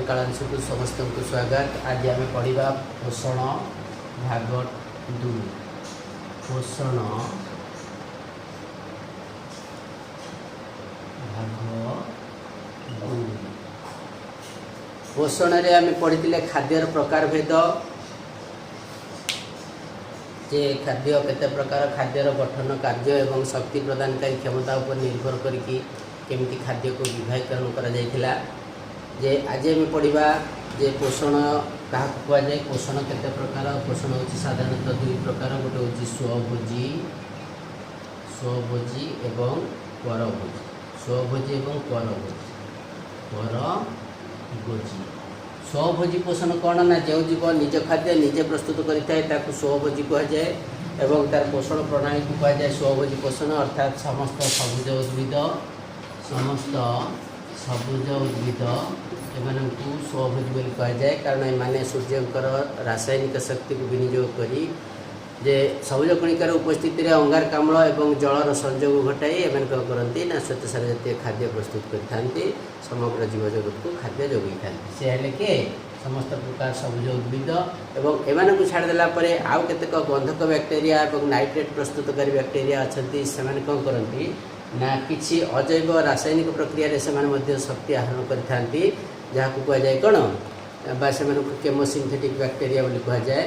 कालांश को समस्त को स्वागत। आज आम पढ़ा पोषण भाग 2 पोषण भाग 2 पोषण रे आम पढ़ी खाद्यर प्रकार भेद जे खाद्य केते प्रकार खाद्यर गठन कार्य एवं शक्ति प्रदानकारी क्षमता पर निर्भर करके केमती खाद्य को विभागीकरण करा जायथिला। जे आज आम पढ़ा जे पोषण क्या कहुए पोषण केते प्रकार पोषण होची साधारणतः 2 प्रकार गोटे होची स्वभोजी स्वभोजी एवं परभोजी स्वभोजी एवं परभोजी स्वभोजी पोषण कौन ना जो जीव निज खाद्य निजे प्रस्तुत करें स्वभोजी कहुए एवं तार पोषण प्रणाली को कहुए स्वभोजी पोषण अर्थात समस्त सबुज उद्भिद समस्त सबुज उद्भिद एमानंकु स्वभोजी बोली कहुए कारण एमाने सूर्यंकर रासायनिक शक्ति को विनियोग करी जे सबुज कणिकार उपस्थिति रे अंगारकाम्ल एवं जलर संयोग घटाई एमन कौन करती ना श्वेतसार जातीय खाद्य प्रस्तुत करते समग्र जीव जगत को खाद्य जोगाई था से हेले के समस्त प्रकार सबुज उद्भिद एवं एमानंकु छाड़देला परे आउ केतेक गंधक बैक्टेरिया एवं नाइट्रेट प्रस्तुतकारी बैक्टेरिया अच्छी से कौन करती ना किसी अजैव रासायनिक प्रक्रिया से शक्ति आहरण करते जहाँ को कहुए कौन बा से केमोसिंथेटिक बैक्टेरिया बोली कहुए।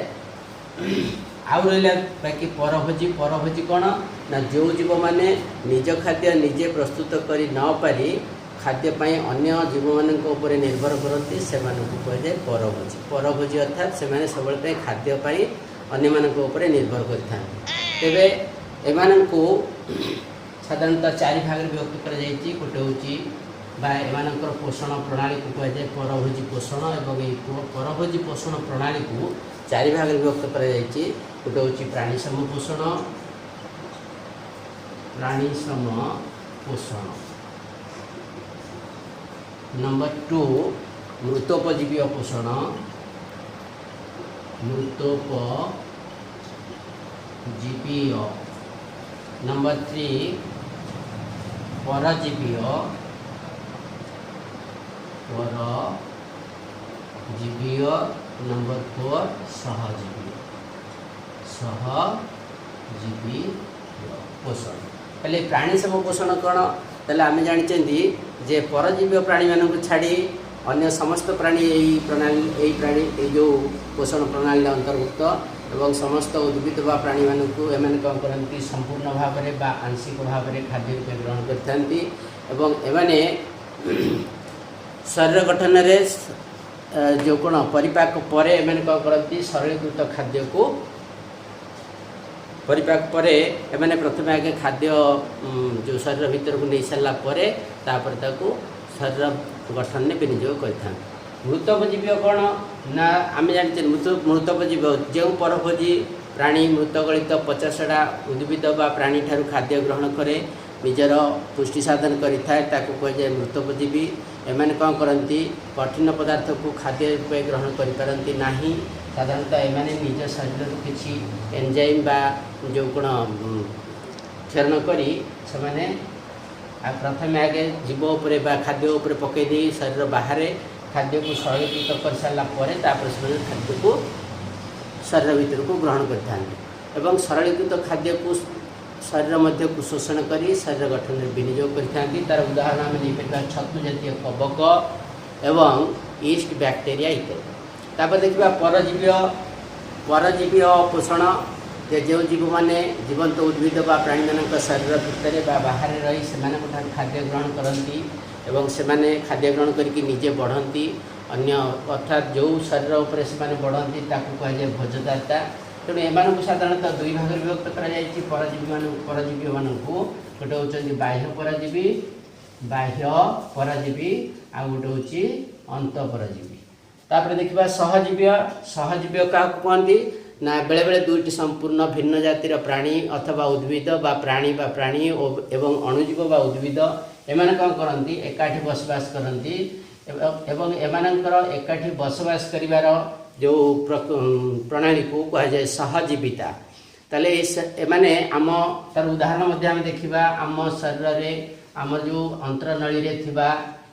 आउ रहा बाकी परभोजी परभोजी कौन ना जो जीव मैंने निज खाद्य निजे प्रस्तुत कर न पारि खाद्य अन्य जीव मान निर्भर करती से कहुए परभोजी परभोजी अर्थात से सब खाद्य अन्य मान निर्भर करते एमानंकु साधारणतः 4 भाग विभक्त कर गोटे हूँ एमानंकर पोषण प्रणाली को कहुए परभोजी पोषण एवं परभोजी पोषण प्रणाली को 4 भाग विभक्त कर गोटे हूँ प्राणीसम पोषण नंबर 2 मृतोपजीवी पोषण मृतोपजीवी नंबर 3 परजीवी नंबर 4 सहजीवी पोषण पहले प्राणीसम पोषण कौन तेल आम जानी जे परजीवी प्राणी मानक छाड़ी अन्य समस्त प्राणी यही प्राणी जो पोषण प्रणाली अंतर्भुक्त एवं समस्त उद्भिद बा प्राणी मानक एम कौन करती संपूर्ण भाव में आंशिक भाव में खाद्य रूप ग्रहण करते एवं एमाने शरीर गठन में जो कौन परिपाक पर एम कौन करती सरलीकृत खाद्य को परिपाक पर एमाने प्रथम आगे खाद्य जो शरीर भीतर को नहीं सारा तापर शरीर गठन में विनियोग करते। मृतोपजीवी कौन ना आम जानी मृतोपजीवी जो परभोजी प्राणी मृतगलित पचासटा उद्भिद बा प्राणी ठारू खाद्य ग्रहण करे निजर पुष्टि साधन करें कहुए मृतोपजीवी एमाने कौन करती कठिन पदार्थ को खाद्य रूप ग्रहण करें ना साधारणतः एमाने निज शरीर किसी एंजाइम बा जो कौन क्षरण करी से प्रथम आगे जीव उपर खाद्य उपर पकईदे शरीर बाहर खाद्य को सरलीकृत कर सारापर से खाद्य को शरीर भीतर को ग्रहण करते सरलीकृत खाद्य को शरीर मध्य को शोषण कर शरीर गठन में विनियोग करते तार उदाहरण आम नहीं पार छतु जातीय कवक एवं ईस्ट बैक्टेरिया इत्यादि। तापर देखा परजीवी पोषण जो जीव मैंने जीवंत उद्भिद बा प्राणी मान शरीर भितर बाहर रही से खाद्य ग्रहण करती एवं से खाद्य ग्रहण करके निजे बढ़ती अन्य अर्थात जो शरीर उपर से बढ़ती कहुए भोजदाता तेणु एम साधारणतः 2 भाग विभक्त कर परजीवी मानक गोटे हूँ बाह्य परजीवी आ गोटे हूँ अंत परजीवी। तापर देखा सहजीवी क्या कहती ना बेले बेले 2टी संपूर्ण भिन्न जातिर प्राणी अथवा उद्भिद बा प्राणी एवं अणुजीव बा उद्भिद एमाने कौन करती एकाठी बसवास करती एवं एमानंकर एकाठी बसवास करिवार जो प्रणाली को कहुए सहजीविता ताले एमाने आम तार उदाहरण आम देखा आम शरीर में आम जो अंतरनली रे थिबा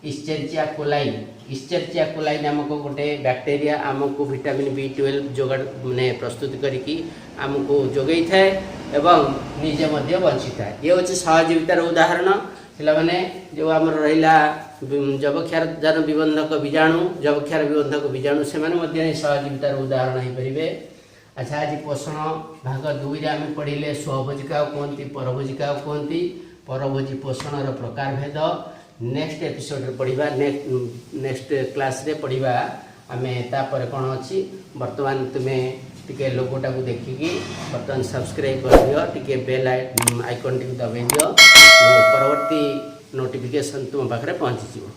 इस्चेरिचिया कोलाई इस्चेरिचिया कोलाई नामक गोटे बैक्टेरिया आमको विटामिन B12 जोगाड़ माने प्रस्तुत करके आमको जोगई थाए एवं निजे मध्य बंची था। ये हूँ सहजीवितार उदाहरण पे जो आम रहा जबक्षार विबंधक बीजाणु जबक्षार विबंधक बीजाणु से सहजीवितार उदाहरण हो पारे। अच्छा आज पोषण भाग 2 रे आम पढ़िले स्वभोजी क्या कहती परभोजी क्या कहती परभोजी पोषण प्रकार भेद नेक्स्ट एपिसोड पढ़ा नेक्स्ट क्लास रे पढ़ा आम तापर कौन अच्छी बर्तमान तुम्हें टिके लोगोटा को देखिकी बर्तमान सब्सक्राइब कर दियो टिके बेल आइकन टी दबाई दियो परवर्ती नोटिफिकेशन तुम पाखे पहुँची जीव।